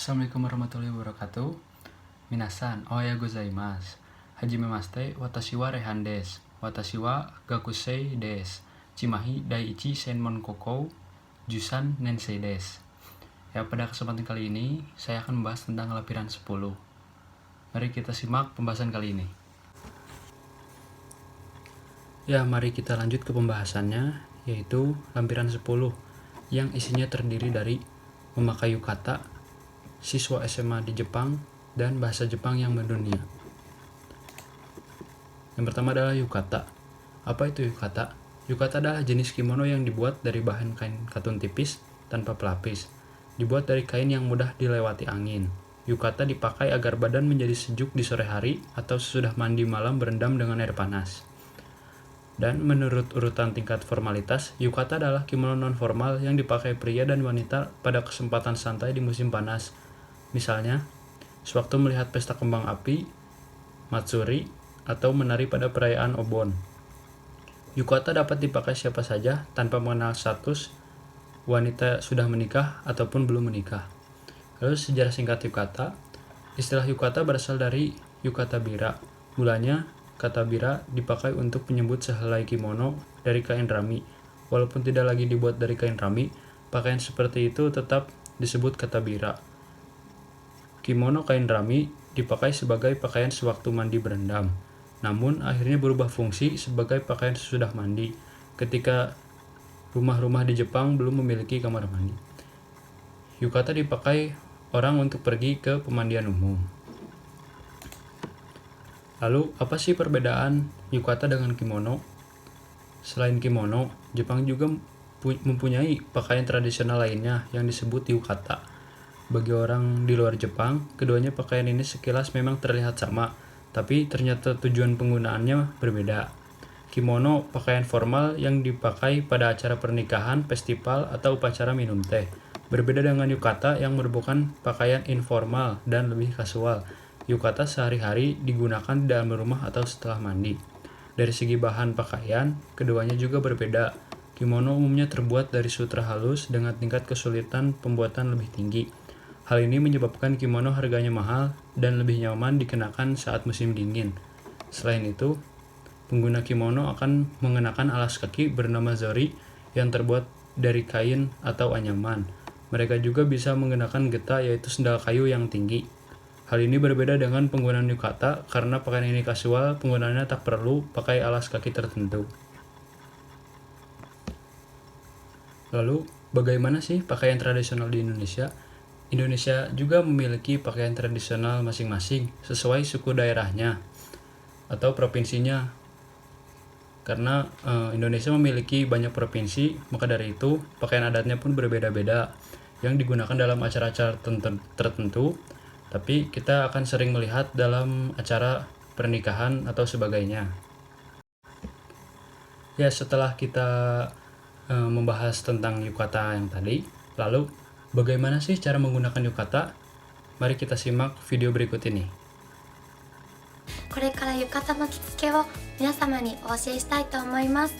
Assalamualaikum warahmatullahi wabarakatuh. Minasan, ohaya gozaimasu. Hajimemashite, watashi wa Rehan desu. Watashi wa Gakusei desu. Chimahi Daiichi Senmon Kokou Jusan Nensei desu. Ya, pada kesempatan kali ini, saya akan membahas tentang lampiran 10. Mari kita simak pembahasan kali ini. Ya, mari kita lanjut ke pembahasannya, yaitu lampiran 10, yang isinya terdiri dari memakai yukata, siswa SMA di Jepang, dan bahasa Jepang yang mendunia. Yang pertama adalah yukata. Apa itu yukata? Yukata adalah jenis kimono yang dibuat dari bahan kain katun tipis tanpa pelapis. Dibuat dari kain yang mudah dilewati angin. Yukata dipakai agar badan menjadi sejuk di sore hari atau sesudah mandi malam berendam dengan air panas. Dan menurut urutan tingkat formalitas, yukata adalah kimono non-formal yang dipakai pria dan wanita pada kesempatan santai di musim panas. Misalnya, sewaktu melihat pesta kembang api, matsuri, atau menari pada perayaan Obon. Yukata dapat dipakai siapa saja tanpa mengenal status wanita sudah menikah ataupun belum menikah. Lalu sejarah singkat yukata. Istilah yukata berasal dari yukata bira. Mulanya, kata bira dipakai untuk menyebut sehelai kimono dari kain rami. Walaupun tidak lagi dibuat dari kain rami, pakaian seperti itu tetap disebut kata bira. Kimono kain rami dipakai sebagai pakaian sewaktu mandi berendam, namun akhirnya berubah fungsi sebagai pakaian sesudah mandi ketika rumah-rumah di Jepang belum memiliki kamar mandi. Yukata dipakai orang untuk pergi ke pemandian umum. Lalu, apa sih perbedaan yukata dengan kimono? Selain kimono, Jepang juga mempunyai pakaian tradisional lainnya yang disebut yukata. Bagi orang di luar Jepang, keduanya pakaian ini sekilas memang terlihat sama, tapi ternyata tujuan penggunaannya berbeda. Kimono, pakaian formal yang dipakai pada acara pernikahan, festival, atau upacara minum teh. Berbeda dengan yukata yang merupakan pakaian informal dan lebih kasual. Yukata sehari-hari digunakan di dalam rumah atau setelah mandi. Dari segi bahan pakaian, keduanya juga berbeda. Kimono umumnya terbuat dari sutra halus dengan tingkat kesulitan pembuatan lebih tinggi. Hal ini menyebabkan kimono harganya mahal dan lebih nyaman dikenakan saat musim dingin. Selain itu, pengguna kimono akan mengenakan alas kaki bernama zori yang terbuat dari kain atau anyaman. Mereka juga bisa mengenakan geta, yaitu sendal kayu yang tinggi. Hal ini berbeda dengan penggunaan yukata karena pakaian ini kasual, penggunaannya tak perlu pakai alas kaki tertentu. Lalu, bagaimana sih pakaian tradisional di Indonesia? Indonesia juga memiliki pakaian tradisional masing-masing sesuai suku daerahnya atau provinsinya. Karena Indonesia memiliki banyak provinsi, maka dari itu pakaian adatnya pun berbeda-beda yang digunakan dalam acara-acara tertentu, tapi kita akan sering melihat dalam acara pernikahan atau sebagainya. Ya, setelah kita membahas tentang yukata yang tadi, lalu bagaimana sih cara menggunakan yukata? Mari kita simak video berikut ini. これから浴衣の着付けを皆様にお教えしたいと思います。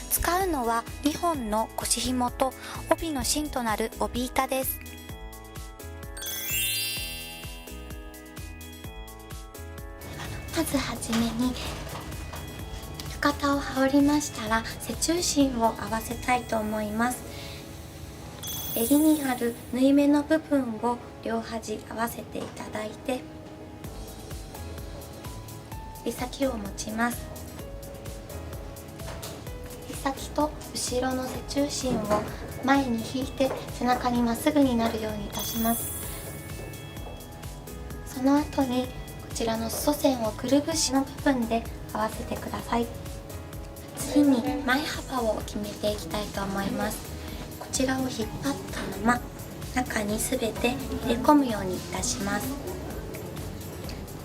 使うのは2本の腰紐と帯の芯となる帯板です。まずはじめに浴衣を羽織りましたら背中心を合わせたいと思います。襟にある縫い目の部分を両端合わせていただいて、指先を持ちます。指先と後ろの背中心を前に引いて背中にまっすぐになるようにいたします。その後にこちらの裾線をくるぶしの部分で合わせてください。次に前幅を決めていきたいと思います。こちらを引っ張ったまま中にすべて入れ込むようにいたします。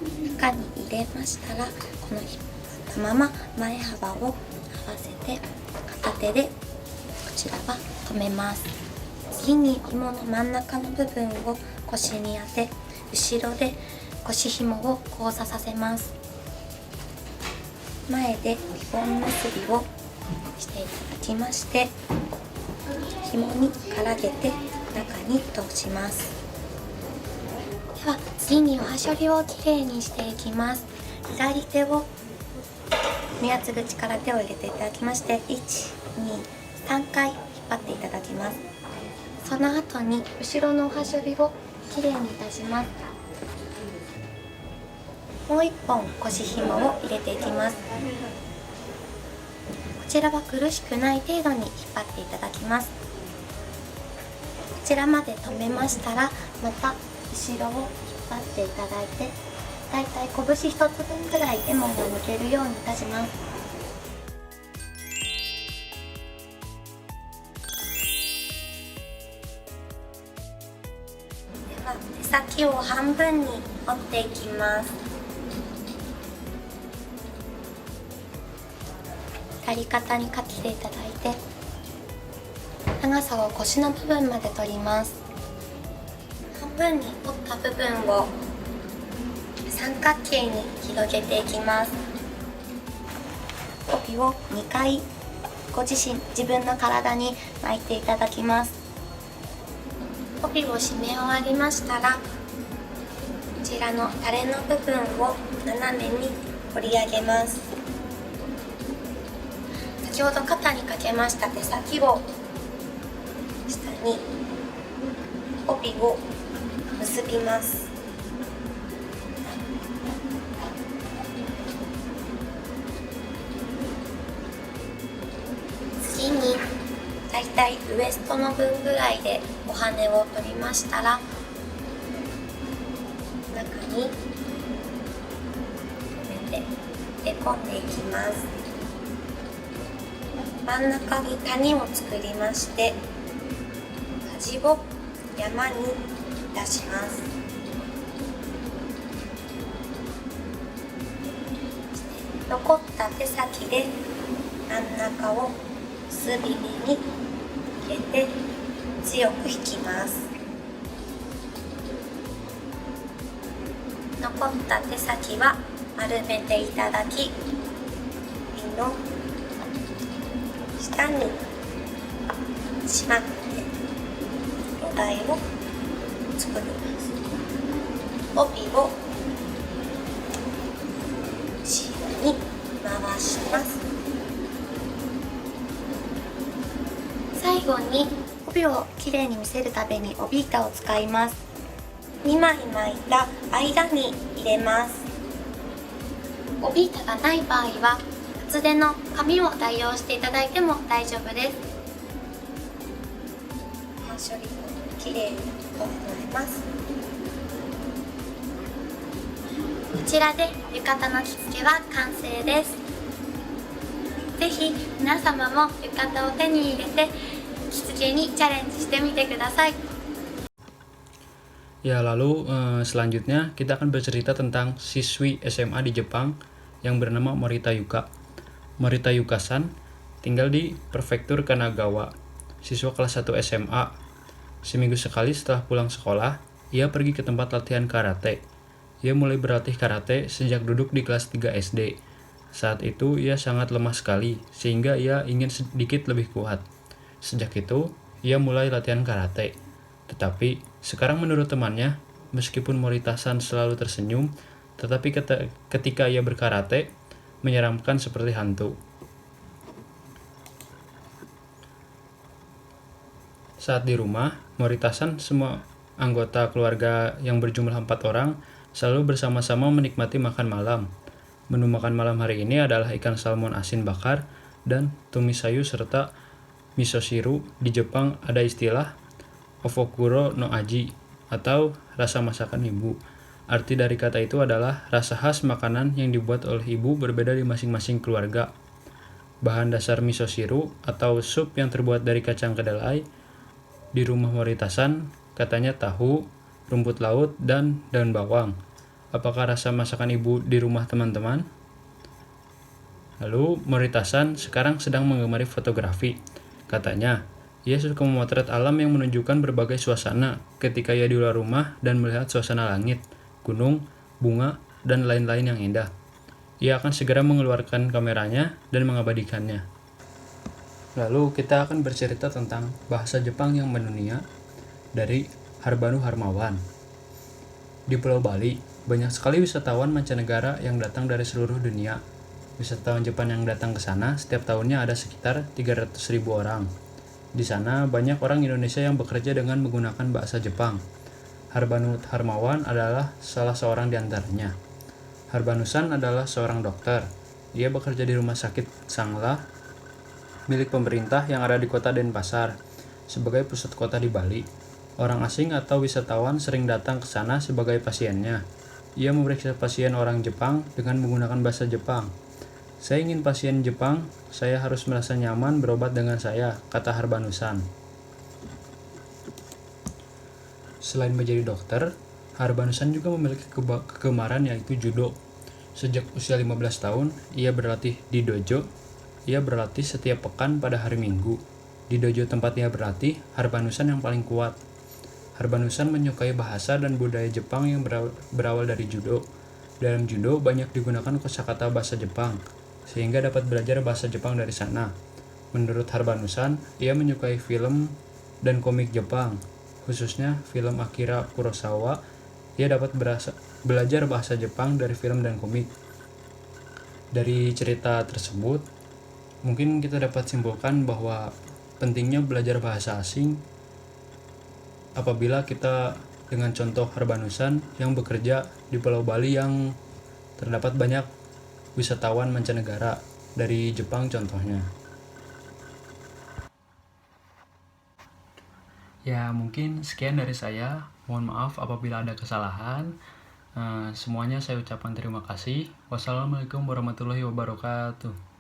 中に入れましたら、この引っ張ったまま前幅を合わせて片手でこちらは留めます。次に紐の真ん中の部分を腰に当て、後ろで腰紐を交差させます。前でリボン結びをしていただきまして、紐にからげて中に通します。では次におはしょりをきれいにしていきます。左手を目圧口から手を入れていただきまして、1、2、3回引っ張っていただきます。その後に後ろのおはしょりをきれいにいたします。もう1本腰紐を入れていきます。こちらは苦しくない程度に引っ張っていただきます。こちらまで止めましたら、また後ろを引っ張っていただいて、だいたい拳1つ分くらいレモンが抜けるようにいたします。では手先を半分に折っていきます。左肩にかけていただいて、長さを腰の部分まで取ります。半分に折った部分を三角形に広げていきます。帯を2回自分の体に巻いていただきます。帯を締め終わりましたら、こちらのタレの部分を斜めに折り上げます。先ほど肩にかけました手先を下に帯を結びます。次にだいたいウエストの分ぐらいでお羽を取りましたら、中に留めて入れ込んでいきます。真ん中に谷を作りまして、端を山に出します。残った手先で真ん中を結び目に入れて強く引きます。残った手先は丸めていただき、首の下にしまって土台を作ります。帯を後ろに回します。最後に帯をきれいに見せるために帯板を使います。2枚巻いた間に入れます。帯板がない場合は厚手の紙を代用していただいても大丈夫です。処理をきれいに整えます。こちらで浴衣の着付けは完成です。ぜひ皆様も浴衣を手に入れて着付けにチャレンジしてみてください。Ya, lalu selanjutnya kita akan bercerita tentang siswi SMA di Jepang yang bernama Morita Yuka. Morita Yuka-san tinggal di prefektur Kanagawa. Siswa kelas 1 SMA. Seminggu sekali setelah pulang sekolah, ia pergi ke tempat latihan karate. Ia mulai berlatih karate sejak duduk di kelas 3 SD. Saat itu ia sangat lemah sekali, sehingga ia ingin sedikit lebih kuat. Sejak itu, ia mulai latihan karate. Tetapi, sekarang menurut temannya, meskipun Morita-san selalu tersenyum, tetapi ketika ia berkarate, menyeramkan seperti hantu. Saat di rumah, Morita-san semua anggota keluarga yang berjumlah 4 orang selalu bersama-sama menikmati makan malam. Menu makan malam hari ini adalah ikan salmon asin bakar dan tumisayu serta misoshiru. Di Jepang ada istilah ofokuro no aji atau rasa masakan ibu. Arti dari kata itu adalah rasa khas makanan yang dibuat oleh ibu berbeda di masing-masing keluarga. Bahan dasar misoshiru atau sup yang terbuat dari kacang kedelai. Di rumah Morita-san katanya tahu, rumput laut, dan daun bawang. Apakah rasa masakan ibu di rumah teman-teman? Lalu Morita-san sekarang sedang menggemari fotografi. Katanya, ia suka memotret alam yang menunjukkan berbagai suasana ketika ia di luar rumah dan melihat suasana langit, gunung, bunga, dan lain-lain yang indah. Ia akan segera mengeluarkan kameranya dan mengabadikannya. Lalu kita akan bercerita tentang bahasa Jepang yang mendunia. dari Harbanu Harmawan. Di Pulau Bali, banyak sekali wisatawan mancanegara yang datang dari seluruh dunia. Wisatawan Jepang yang datang ke sana setiap tahunnya ada sekitar 300.000 orang. Di sana banyak orang Indonesia yang bekerja dengan menggunakan bahasa Jepang. Harbanu Harmawan adalah salah seorang di antaranya. Harbanusan adalah seorang dokter. Dia bekerja di Rumah Sakit Sangla milik pemerintah yang ada di kota Denpasar sebagai pusat kota di Bali. Orang asing atau wisatawan sering datang ke sana sebagai pasiennya. Ia memeriksa pasien orang Jepang dengan menggunakan bahasa Jepang. Saya ingin pasien Jepang, saya harus merasa nyaman berobat dengan saya, kata Harbanusan. Selain menjadi dokter, Harbanusan juga memiliki kegemaran yaitu judo. Sejak usia 15 tahun, ia berlatih di dojo. Ia berlatih setiap pekan pada hari Minggu. Di dojo tempat ia berlatih, Harbanusan yang paling kuat. Harbanusan menyukai bahasa dan budaya Jepang yang berawal dari judo. Dalam judo banyak digunakan kosakata bahasa Jepang, sehingga dapat belajar bahasa Jepang dari sana. Menurut Harbanusan, ia menyukai film dan komik Jepang, khususnya film Akira Kurosawa. Ia dapat belajar bahasa Jepang dari film dan komik. Dari cerita tersebut, mungkin kita dapat simpulkan bahwa pentingnya belajar bahasa asing apabila kita dengan contoh Harbanusan yang bekerja di Pulau Bali yang terdapat banyak wisatawan mancanegara dari Jepang contohnya. Ya mungkin sekian dari saya. Mohon maaf apabila ada kesalahan. Semuanya saya ucapkan terima kasih. Wassalamualaikum warahmatullahi wabarakatuh.